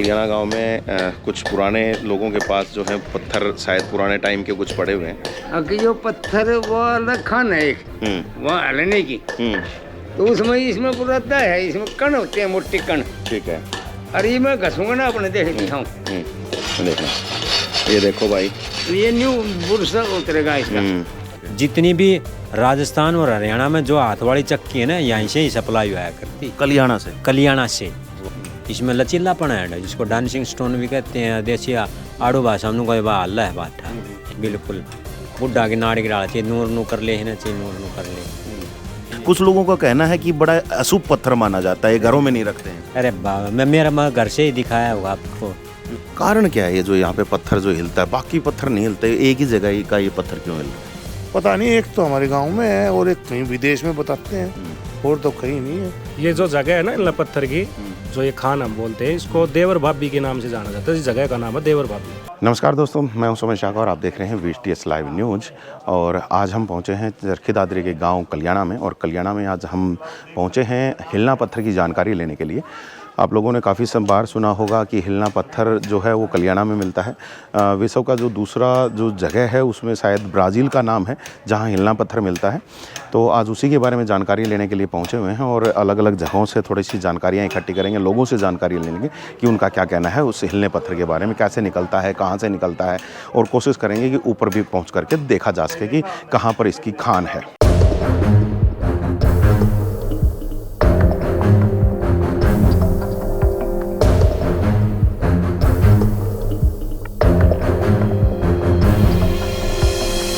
कलियाना गांव में कुछ पुराने लोगों के पास जो है पत्थर शायद पुराने टाइम के कुछ पड़े हुए हैं। अगर जो पत्थर वो खान है एक वहाँ हलने की तो उसमें इसमें पुराता है, इसमें कण होते हैं, मोटे कण। ठीक है। अरे मैं घसूंगा ना अपने, देख दिखाऊं। देखना, ये देखो भाई, ये न्यू बुरसा उतरेगा इसका। जितनी भी राजस्थान और हरियाणा में जो हाथ वाली चक्की है ना, यहीं से ही सप्लाई हुआ करती। कलियाना से इसमें लचीलापन है, जिसको डांसिंग स्टोन भी कहते हैं। देसी आड़ू भाषा में कोई हल्ला है बात है बिल्कुल। बुढ़ा की नाड़ी गिरा चाहिए, नूर नू कर ले है ना, चाहिए नूर नू कर ले। कुछ लोगों का कहना है कि बड़ा अशुभ पत्थर माना जाता है, घरों में नहीं रखते हैं। अरे बाबा, मेरा घर से ही दिखाया होगा आपको। कारण क्या है ये जो यहाँ पे पत्थर जो हिलता है, बाकी पत्थर नहीं हिलते, एक ही जगह का ये पत्थर क्यों हिलता है? पता नहीं, एक तो हमारे गांव में है और एक कहीं विदेश में बताते हैं, और तो कहीं नहीं है। ये जो जगह है ना इला पत्थर की, जो ये खान हम बोलते हैं, इसको देवर भाभी के नाम से जाना जाता है। इस जगह का नाम है देवर भाभी। नमस्कार दोस्तों, मैं हूं सुमन शाह और आप देख रहे हैं VTS लाइव न्यूज। और आज हम पहुंचे हैं चरखी दादरी के गांव कलियाना में, और कलियाना में आज हम पहुंचे हैं हिलना पत्थर की जानकारी लेने के लिए। आप लोगों ने काफ़ी बार सुना होगा कि हिलना पत्थर जो है वो कलियाना में मिलता है। विश्व का जो दूसरा जो जगह है उसमें शायद ब्राज़ील का नाम है जहां हिलना पत्थर मिलता है। तो आज उसी के बारे में जानकारी लेने के लिए पहुंचे हुए हैं और अलग अलग जगहों से थोड़ी सी जानकारियां इकट्ठी करेंगे, लोगों से जानकारी लेंगे कि उनका क्या कहना है उस हिलने पत्थर के बारे में, कैसे निकलता है, कहाँ से निकलता है, और कोशिश करेंगे कि ऊपर भी पहुँच करके देखा जा सके कि कहाँ पर इसकी खान है।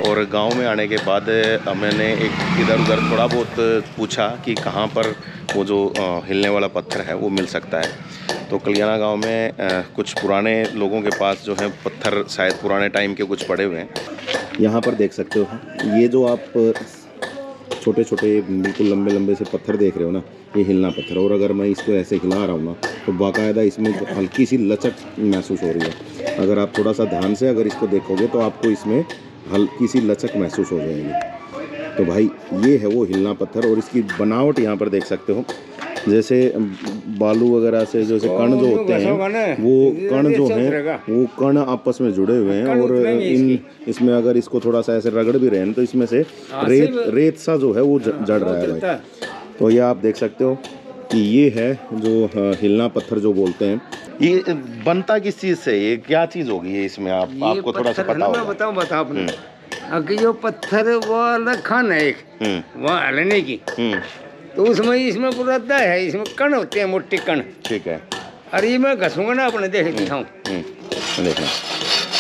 और गांव में आने के बाद मैंने एक इधर उधर थोड़ा बहुत पूछा कि कहाँ पर वो जो हिलने वाला पत्थर है वो मिल सकता है। तो कलियाना गांव में कुछ पुराने लोगों के पास जो है पत्थर शायद पुराने टाइम के कुछ पड़े हुए हैं। यहाँ पर देख सकते हो, ये जो आप छोटे छोटे बिल्कुल लंबे लंबे से पत्थर देख रहे हो ना, ये हिलना पत्थर। और अगर मैं इसको ऐसे हिला रहा हूँ ना तो बाकायदा इसमें हल्की सी लचक महसूस हो रही है। अगर आप थोड़ा सा ध्यान से अगर इसको देखोगे तो आपको इसमें हल्की सी लचक महसूस हो जाएगी। तो भाई ये है वो हिलना पत्थर, और इसकी बनावट यहाँ पर देख सकते हो, जैसे बालू वगैरह से जैसे कण जो होते हैं वो कण जो हैं वो कण आपस में जुड़े हुए हैं। और इसमें अगर इसको थोड़ा सा ऐसे रगड़ भी रहे हैं तो इसमें से रेत सा जो है वो जड़ रहा है भाई। तो ये आप देख सकते हो कि ये है जो हिलना पत्थर जो बोलते हैं। ये बनता किस चीज़ से, ये क्या चीज़ होगी ये इसमें आपको थोड़ा सा पता होगा? बताओ आपने। अगर जो पत्थर वो खान है एक वहाँ हलने की तो उसमें इसमें पुराता है, इसमें कण होते हैं, मोटे कण। ठीक है। अरे मैं घसूंगा ना अपने, देख दिखाऊं। देखना,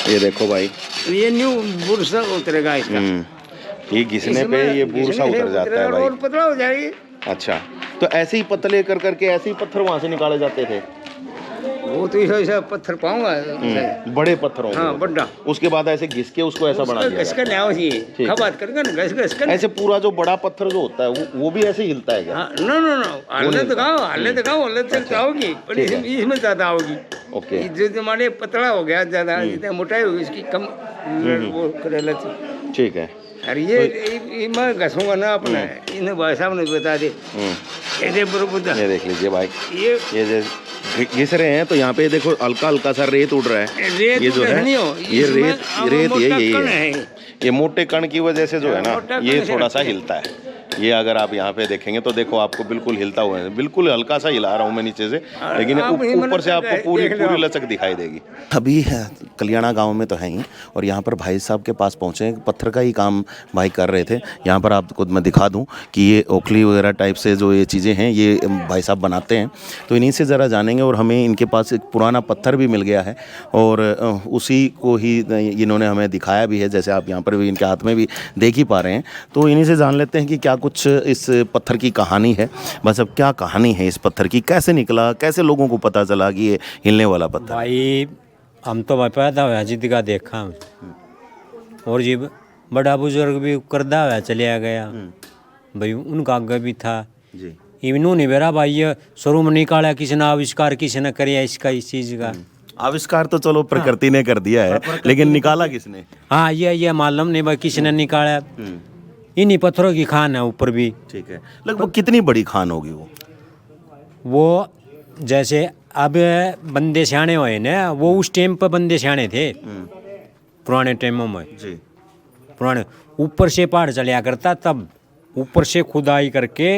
ये देखो भाई, ये न्यू बुरसा उतरेगा इसका। ये घिसने पे ये बुरसा उतर जाता है भाई, और पतला हो जाएगी। अच्छा, तो ऐसे ही पतले कर करके ऐसे ही पत्थर वहाँ से निकाले जाते थे? वो तो ऐसा पत्थर पाऊंगा, बड़े पत्थरों हाँ बड़ा। उसके बाद ऐसे घिस के उसको ऐसा बना दिया घिसकर न्याव चाहिए, बात करेंगे ना, घिसकर। ऐसे पूरा जो बड़ा पत्थर जो होता है वो भी ऐसे हिलता है क्या? नो हल्ले तक आओगी, पर इसमें ज्यादा आओगी। ओके। जो हमारे पतला हो गया ज्यादा, जितना मोटाई होगी इसकी कम वो करेला। ठीक है। अरे ये मैं घसूंगा ना अपना, इन्हें भाई साहब ने बता दे। ये देख लीजिए भाई, ये घिस रहे हैं तो यहाँ पे देखो हल्का हल्का सा रेत उड़ रहा है। ये जो है ये रेत यही है, ये मोटे कण की वजह से जो है ना ये थोड़ा सा हिलता है। ये अगर आप यहाँ पे देखेंगे तो देखो आपको बिल्कुल हिलता हुआ है, बिल्कुल हल्का सा हिला रहा हूँ मैं नीचे से, लेकिन ऊपर से आपको पूरी लचक दिखाई देगी। अभी कलियाना गांव में तो है ही, और यहाँ पर भाई साहब के पास पहुँचे, पत्थर का ही काम भाई कर रहे थे। यहाँ पर आपको मैं दिखा दूँ कि ये ओखली वगैरह टाइप से जो ये चीज़ें हैं ये भाई साहब बनाते हैं। तो इन्हीं से ज़रा जानेंगे, और हमें इनके पास एक पुराना पत्थर भी मिल गया है और उसी को ही इन्होंने हमें दिखाया भी है, जैसे आप यहाँ पर भी इनके हाथ में भी देख ही पा रहे हैं। तो इन्हीं से जान लेते हैं कि क्या कुछ इस पत्थर की कहानी है। बस अब क्या कहानी है इस पत्थर की, कैसे निकला, कैसे लोगों को पता चला कि ये हिलने वाला पत्थर? भाई हम तो भाई पैदा हुआ जिद का देखा, और जीव बड़ा बुजुर्ग भी करदा हुआ चलिया गया भाई, उनका आगे भी था जी। इवनू नहीं बेरा भाई, ये शुरू में निकाला किसी ने, आविष्कार किसी ने करिया इसका, इस चीज़ का आविष्कार तो चलो प्रकृति ने कर दिया है, लेकिन निकाला किसने? हाँ ये मालूम नहीं भाई किसी ने निकाला। इन्हीं पत्थरों की खान है ऊपर भी। ठीक है। लगभग कितनी बड़ी खान होगी वो? जैसे अब बंदे सियाने हुए ना, वो उस टाइम पर बंदे सियाने थे पुराने टाइमों में। जी। पुराने ऊपर से पहाड़ चलिया करता, तब ऊपर से खुदाई करके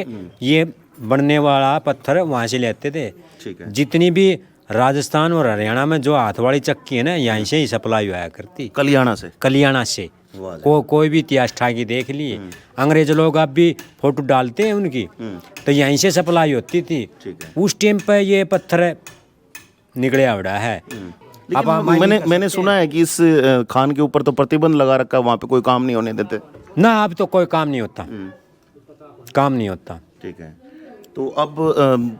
ये बनने वाला पत्थर वहाँ से लेते थे। ठीक है। जितनी भी राजस्थान और हरियाणा में जो हाथ वाली चक्की है ना, यहीं से ही सप्लाई हुआ करती, कलियाना से। कलियाना से। कोई भी इतिहास ठाकी देख लिए, अंग्रेज लोग अब भी फोटो डालते हैं उनकी, तो यहीं से सप्लाई होती थी। ठीक है। उस टाइम पे ये पत्थर निकले आवड़ा है। लेकिन मैंने सुना है कि इस खान के ऊपर तो प्रतिबंध लगा रखा है, वहाँ पे कोई काम नहीं होने देते। ना अब तो कोई काम नहीं होता, काम नहीं होता। ठीक है। तो अब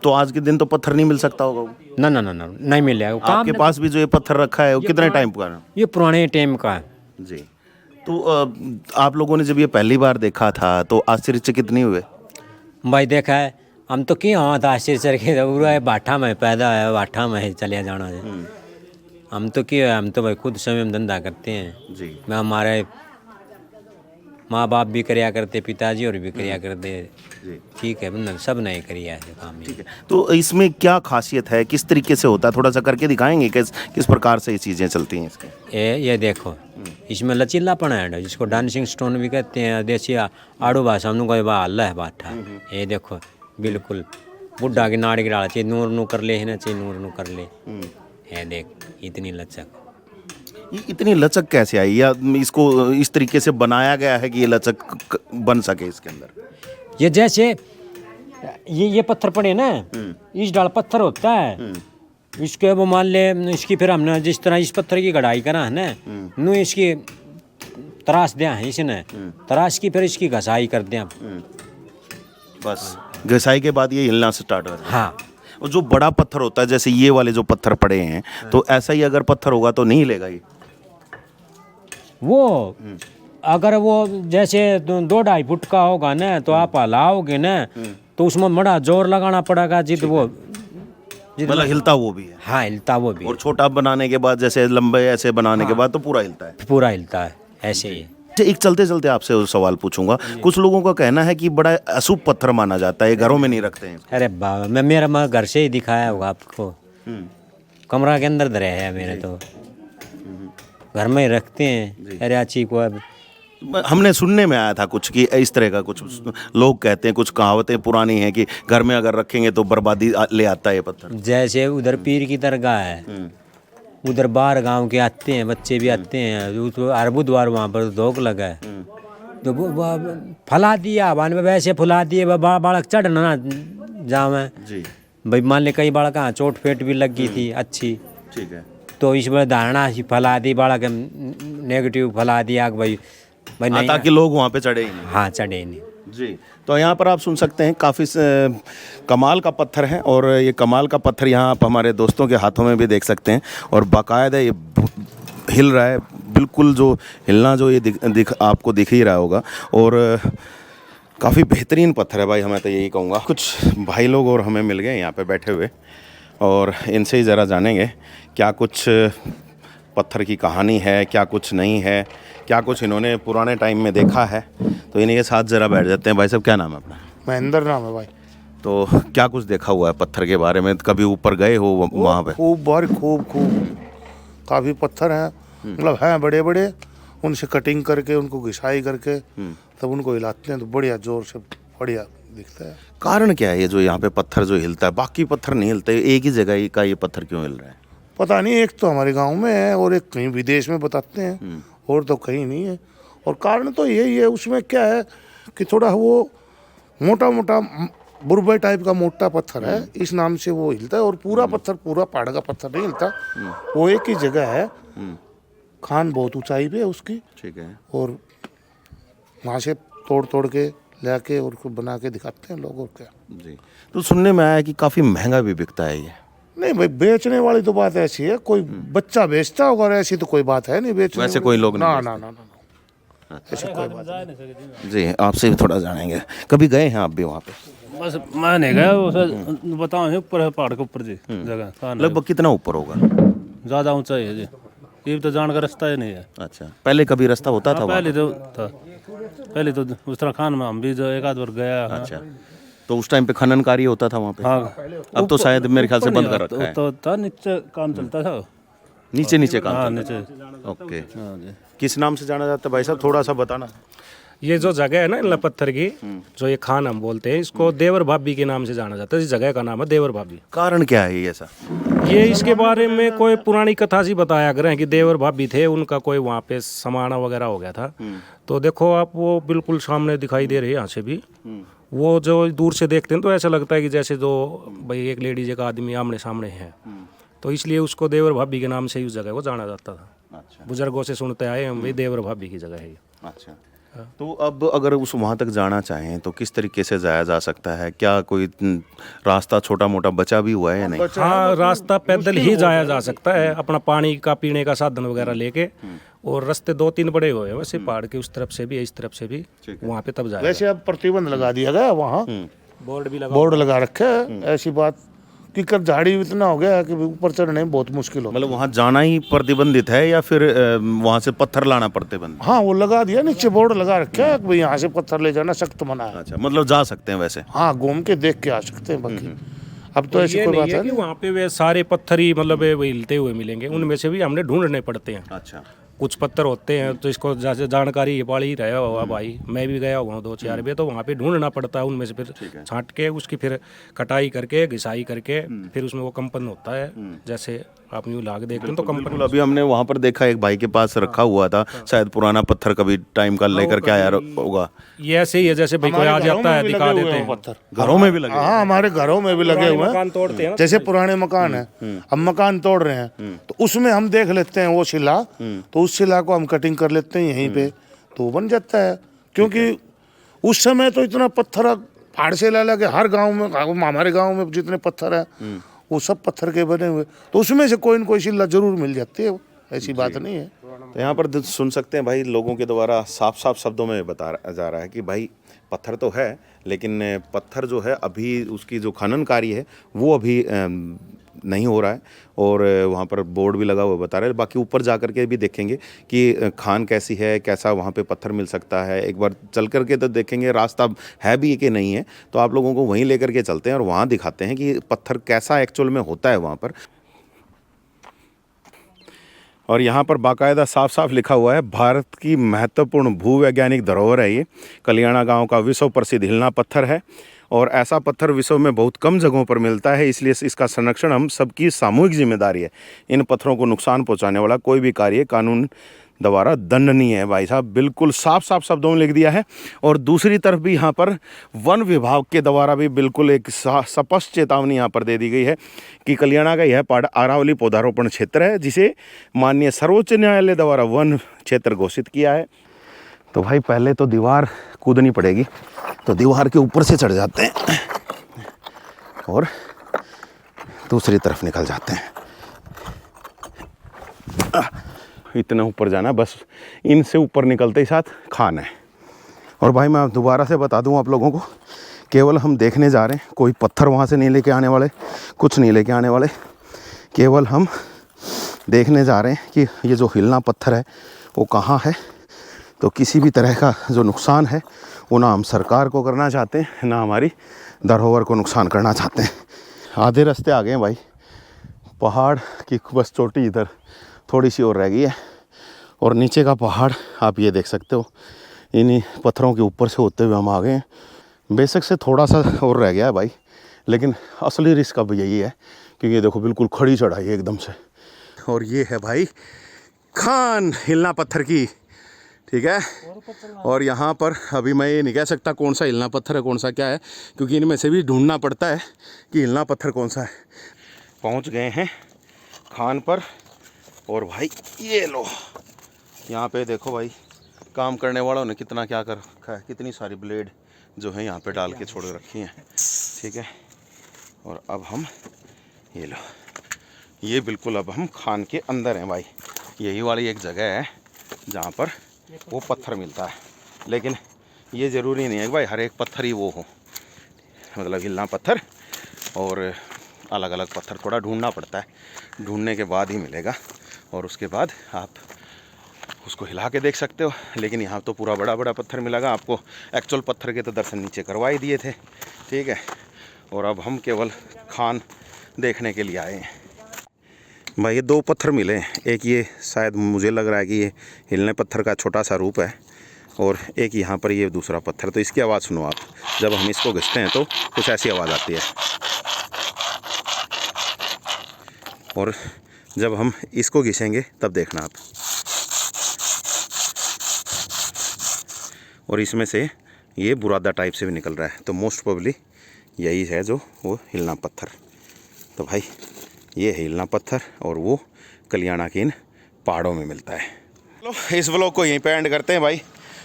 तो आज के दिन तो पत्थर नहीं मिल सकता होगा। ना ना ना ना नहीं मिलेगा काम। आपके पास भी जो ये पत्थर रखा है वो कितने टाइम का है? ये पुराने टाइम का है जी। तो आप लोगों ने जब ये पहली बार देखा था तो आश्चर्य कितनी हुए? भाई देखा है, हम तो क्यों आवा था आश्चर्य के, पूरा बाठा में पैदा है, बाठा में चले जाना है। हम तो क्यों, हम तो भाई खुद समय में धंधा करते हैं जी। मैं, हमारे माँ बाप भी करिया करते, पिताजी और भी करिया करते। ठीक है, मतलब सब नहीं करिया है काम। ठीक है। तो इसमें क्या खासियत है, किस तरीके से होता है, थोड़ा सा करके दिखाएंगे किस प्रकार से ये चीज़ें चलती हैं इसके? ये देखो, इसमें लचीलापन है, जिसको डांसिंग स्टोन भी कहते हैं, देसी आड़ू भाषा हम लोग हल्ला है बाठा। ये देखो बिल्कुल बुढ़ा की नाड़ गिरा चाहिए, नूर नू कर ले, है ना चाहिए नूर नू कर ले। ये देख इतनी लचक, ये इतनी लचक कैसे आई, या इसको इस तरीके से बनाया गया है कि ये लचक बन सके इसके अंदर? ये जैसे ये पत्थर पड़े ना, इस डाल पत्थर होता है, इसके वो मान ले, इसकी फिर हमने जिस तरह इस पत्थर की कढ़ाई करा है ना, नू इसकी तराश दिया है इसने, तराश की फिर इसकी घसाई कर दिया। बस घसाई के बाद ये हिलना स्टार्ट हो जाता है। हाँ, और जो बड़ा पत्थर होता है, जैसे ये वाले जो पत्थर पड़े हैं, तो ऐसा ही अगर पत्थर होगा तो नहीं हिलेगा ये? वो अगर वो जैसे 2-2.5 फुट का होगा ना, तो आप हलाओगे ना, तो उसमें बड़ा जोर लगाना पड़ेगा, जिद वो मतलब हिलता वो भी है। हाँ हिलता वो भी, और छोटा बनाने के बाद, जैसे लंबे ऐसे बनाने के बाद तो पूरा हिलता है। पूरा हिलता है ऐसे ही। एक चलते चलते आपसे सवाल पूछूंगा, कुछ लोगों का कहना है कि बड़ा अशुभ पत्थर माना जाता है, घरों में नहीं रखते हैं। अरे बाबा, मेरा घर से ही दिखाया होगा आपको, कमरा के अंदर धरे है मेरे, तो घर में ही रखते हैं। अरे अच्छी को अब हमने सुनने में आया था कुछ कि इस तरह का कुछ लोग कहते हैं, कुछ कहावतें पुरानी हैं कि घर में अगर रखेंगे तो बर्बादी ले आता है ये पत्थर। जैसे उधर पीर की दरगाह है, उधर बाहर गांव के आते हैं, बच्चे भी आते हैं, तो हर बुधवार वहाँ पर धोख लगा है, तो फैला दिया बान में, वैसे फुला दिए बालक चढ़ ना जावे जी भाई। मान ले कई बालक कहाँ चोट फेट भी लग गई थी अच्छी, ठीक है। तो इस बार धारणा फैला दी, बालक नेगेटिव फैला दिया कि भाई नहीं, ताकि लोग वहाँ पे चढ़े ही नहीं। हाँ चढ़े ही नहीं जी। तो यहाँ पर आप सुन सकते हैं, काफ़ी कमाल का पत्थर है, और ये कमाल का पत्थर यहाँ आप हमारे दोस्तों के हाथों में भी देख सकते हैं, और बाकायदा ये हिल रहा है बिल्कुल, जो हिलना जो ये आपको दिख ही रहा होगा, और काफ़ी बेहतरीन पत्थर है भाई, मैं तो यही कहूँगा। कुछ भाई लोग और हमें मिल गए यहाँ पे बैठे हुए, और इनसे ही ज़रा जानेंगे क्या कुछ पत्थर की कहानी है, क्या कुछ नहीं है, क्या कुछ इन्होंने पुराने टाइम में देखा है। तो इन्हीं के साथ ज़रा बैठ जाते हैं। भाई साहब क्या नाम है अपना? महेंद्र नाम है भाई। तो क्या कुछ देखा हुआ है पत्थर के बारे में, कभी ऊपर गए हो वहाँ पे? खूब बार खूब काफ़ी पत्थर हैं, मतलब हैं बड़े बड़े, उनसे कटिंग करके उनको घिसाई करके तब उनको हिलाते हैं तो बढ़िया जोर से बढ़िया दिखता है। कारण क्या है ये जो यहाँ पे पत्थर जो हिलता है, बाकी पत्थर नहीं हिलते, एक ही जगह का ये पत्थर क्यों हिल रहा है? पता नहीं, एक तो हमारे गांव में है और एक कहीं विदेश में बताते हैं, और तो कहीं नहीं है। और कारण तो यही है, उसमें क्या है कि थोड़ा वो मोटा मोटा बुरबे टाइप का मोटा पत्थर है, इस नाम से वो हिलता है। और पूरा पत्थर, पूरा पहाड़ का पत्थर नहीं हिलता, वो एक ही जगह है। खान बहुत ऊंचाई पे है उसकी, ठीक है। और वहाँ से तोड़ तोड़ के लाके और उसको बना के दिखाते हैं लोग, और क्या। जी। तो सुनने में आया है कि काफ़ी महंगा भी बिकता है ये। नहीं भाई, बेचने वाली तो बात ऐसी है, कोई बच्चा बेचता होगा, और ऐसी तो कोई बात है नहीं बेचने वैसे वाली। कोई लोग नहीं ना, ऐसी कोई बात नहीं। जी, आपसे भी थोड़ा जानेंगे, कभी गए हैं आप भी वहाँ पे? बस मैं नहीं गया, वो बताओ ऊपर है, पहाड़ के ऊपर जी जगह। लगभग कितना ऊपर होगा? ज़्यादा ऊंचाई है जी, ये तो जान का रास्ता ही नहीं है। अच्छा, पहले कभी रास्ता होता था वहाँ? पहले तो था, पहले तो उस तरह खान में हम भी जो एक आध बार गया। अच्छा, तो उस टाइम पे खनन कार्य होता था वहाँ पे? हाँ अब तो शायद मेरे ख्याल से बंद कर रखा है। तो था नीचे काम चलता था। नीचे नीचे काम हाँ चलता नीचे। है। ओके, हाँ जी। किस नाम से जाना जाता है भाई साहब, थोड़ा सा बताना। ये जो जगह है ना हिलना पत्थर की, जो ये खान हम बोलते हैं, इसको देवर भाभी के नाम से जाना जाता है। इस जगह का नाम है देवर भाभी। कारण क्या है ये ऐसा? ये इसके बारे में कोई पुरानी कथा सी बताया करें कि देवर भाभी थे, उनका कोई वहाँ पे समाना वगैरह हो गया था। तो देखो आप, वो बिल्कुल सामने दिखाई दे रही है यहाँ से भी। वो जो दूर से देखते हैं तो ऐसा लगता है कि जैसे जो भाई एक लेडीज एक आदमी आमने सामने है। तो इसलिए उसको देवर भाभी के नाम से ही उस जगह को जाना जाता था। अच्छा बुजुर्गों से सुनते आए हम, भाई देवर भाभी की जगह है ये। अच्छा। तो अब अगर उस वहाँ तक जाना चाहें तो किस तरीके से जाया जा सकता है? क्या कोई रास्ता छोटा मोटा बचा भी हुआ है या नहीं? हाँ, रास्ता पैदल ही जाया जा सकता है, अपना पानी का पीने का साधन वगैरह लेके। और रास्ते 2-3 बड़े हुए हैं वैसे, पहाड़ के उस तरफ से भी इस तरफ से भी, वहाँ पे तब जाए। वैसे अब प्रतिबंध लगा दिया गया वहाँ, बोर्ड लगा रखे है। ऐसी बात कि कर झाड़ी इतना हो गया है कि ऊपर चढ़ने में बहुत मुश्किल हो। मतलब वहाँ जाना ही प्रतिबंधित है या फिर वहाँ से पत्थर लाना प्रतिबंधित? हाँ, वो लगा दिया, नीचे बोर्ड लगा रखे है कि यहाँ से पत्थर ले जाना सख्त मना है। अच्छा, मतलब जा सकते हैं वैसे? हाँ, घूम के देख के आ सकते हैं। बाकी अब तो ऐसी ये कोई नहीं बात है है कि वहाँ पे वे सारे पत्थर ही मतलब वे हिलते हुए मिलेंगे, उनमें से भी हमने ढूंढने पड़ते हैं। अच्छा। कुछ पत्थर होते हैं तो इसको जैसे जानकारी ये पड़ी रहा होगा भाई, मैं भी गया हुआ हूँ 2-4 बार, तो वहाँ पे ढूंढना पड़ता है, उनमें से फिर छांट के उसकी फिर कटाई करके घिसाई करके फिर उसमें वो कंपन होता है। जैसे आप यूँ लाग देखते हैं तो कंपन। बिल्कुल, अभी हमने वहाँ पर देखा एक भाई के पास रखा हुआ था, शायद पुराना पत्थर कभी टाइम का लेकर के आया होगा। ये ऐसे ही है जैसे भाई कोई आ जाता है दिखा देते हैं। पत्थर घरों में भी लगे? हाँ, हमारे घरों में भी लगे हुए हैं। मकान तोड़ते हैं ना, जैसे पुराने मकान है, हम मकान तोड़ रहे हैं तो उसमें हम देख लेते हैं वो शिला, तो उस शिला को हम कटिंग कर लेते हैं यहीं पे, तो वो बन जाता है। क्योंकि उस समय तो इतना पत्थर पहाड़ से ला के हर गांव में, हमारे गांव में जितने पत्थर है वो सब पत्थर के बने हुए, तो उसमें से कोई न कोई शिला जरूर मिल जाती है, ऐसी बात नहीं है। तो यहाँ पर सुन सकते हैं भाई, लोगों के द्वारा साफ साफ शब्दों में बता जा रहा है कि भाई पत्थर तो है, लेकिन पत्थर जो है अभी उसकी जो खनन कार्य है वो अभी नहीं हो रहा है। और वहाँ पर बोर्ड भी लगा हुआ बता रहे हैं। बाकी ऊपर जा कर के भी देखेंगे कि खान कैसी है, कैसा वहाँ पे पत्थर मिल सकता है। एक बार चल कर के तो देखेंगे रास्ता है भी कि नहीं है, तो आप लोगों को वहीं लेकर के चलते हैं और वहाँ दिखाते हैं कि पत्थर कैसा एक्चुअल में होता है वहाँ पर। और यहाँ पर बाकायदा साफ साफ लिखा हुआ है, भारत की महत्वपूर्ण भूवैज्ञानिक धरोहर है ये। कलियाणा गांव का विश्व प्रसिद्ध हिलना पत्थर है और ऐसा पत्थर विश्व में बहुत कम जगहों पर मिलता है, इसलिए इसका संरक्षण हम सबकी सामूहिक जिम्मेदारी है। इन पत्थरों को नुकसान पहुँचाने वाला कोई भी कार्य कानून द्वारा दंडनीय है। भाई साहब बिल्कुल साफ साफ शब्दों में लिख दिया है। और दूसरी तरफ भी यहाँ पर वन विभाग के द्वारा भी बिल्कुल एक स्पष्ट चेतावनी यहाँ पर दे दी गई है कि कलियाणा का यह पहाड़ अरावली पौधारोपण क्षेत्र है, जिसे माननीय सर्वोच्च न्यायालय द्वारा वन क्षेत्र घोषित किया है। तो भाई पहले तो दीवार कूदनी पड़ेगी, तो दीवार के ऊपर से चढ़ जाते हैं और दूसरी तरफ निकल जाते हैं। इतना ऊपर जाना, बस इनसे ऊपर निकलते ही साथ खान है। और भाई मैं दोबारा से बता दूं आप लोगों को, केवल हम देखने जा रहे हैं, कोई पत्थर वहाँ से नहीं लेके आने वाले, कुछ नहीं लेके आने वाले। केवल हम देखने जा रहे हैं कि ये जो हिलना पत्थर है वो कहाँ है। तो किसी भी तरह का जो नुकसान है वो ना हम सरकार को करना चाहते हैं, ना हमारी धरोहर को नुकसान करना चाहते हैं। आधे रास्ते आ गए हैं भाई, पहाड़ की बस चोटी इधर थोड़ी सी और रह गई है और नीचे का पहाड़ आप ये देख सकते हो। इन्हीं पत्थरों के ऊपर से होते हुए हम आ गए हैं। बेशक से थोड़ा सा और रह गया है भाई, लेकिन असली रिस्क अब यही है क्योंकि ये देखो बिल्कुल खड़ी चढ़ाई है एकदम से। और ये है भाई खान हिलना पत्थर की, ठीक है। और यहाँ पर अभी मैं ये नहीं कह सकता कौन सा हिलना पत्थर है कौन सा क्या है, क्योंकि इनमें से भी ढूंढना पड़ता है कि हिलना पत्थर कौन सा है। पहुँच गए हैं खान पर और भाई ये लो, यहाँ पे देखो भाई काम करने वालों ने कितना क्या कर रखा है, कितनी सारी ब्लेड जो है यहाँ पे डाल के छोड़ रखी हैं, ठीक है। और अब हम ये लो, ये बिल्कुल अब हम खान के अंदर हैं भाई। यही वाली एक जगह है जहाँ पर वो पत्थर मिलता है, लेकिन ये ज़रूरी नहीं है कि भाई हर एक पत्थर ही वो हो, मतलब हिलना पत्थर और अलग अलग पत्थर थोड़ा ढूंढना पड़ता है, ढूंढने के बाद ही मिलेगा। और उसके बाद आप उसको हिला के देख सकते हो। लेकिन यहाँ तो पूरा बड़ा बड़ा पत्थर मिलेगा आपको। एक्चुअल पत्थर के तो दर्शन नीचे करवा ही दिए थे, ठीक है। और अब हम केवल खान देखने के लिए आए हैं। भाई ये 2 पत्थर मिले हैं, एक ये शायद मुझे लग रहा है कि ये हिलने पत्थर का छोटा सा रूप है, और एक यहाँ पर ये दूसरा पत्थर। तो इसकी आवाज़ सुनो आप, जब हम इसको घिसते हैं तो कुछ ऐसी आवाज़ आती है, और जब हम इसको घिसेंगे तब देखना आप। और इसमें से ये बुरादा टाइप से भी निकल रहा है, तो मोस्ट प्रोबेबली यही है जो वो हिलना पत्थर। तो भाई ये हिलना पत्थर और वो कलियाणा के इन पहाड़ों में मिलता है। चलो इस व्लॉग को यहीं पे एंड करते हैं भाई,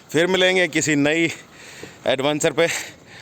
फिर मिलेंगे किसी नई एडवेंचर पे।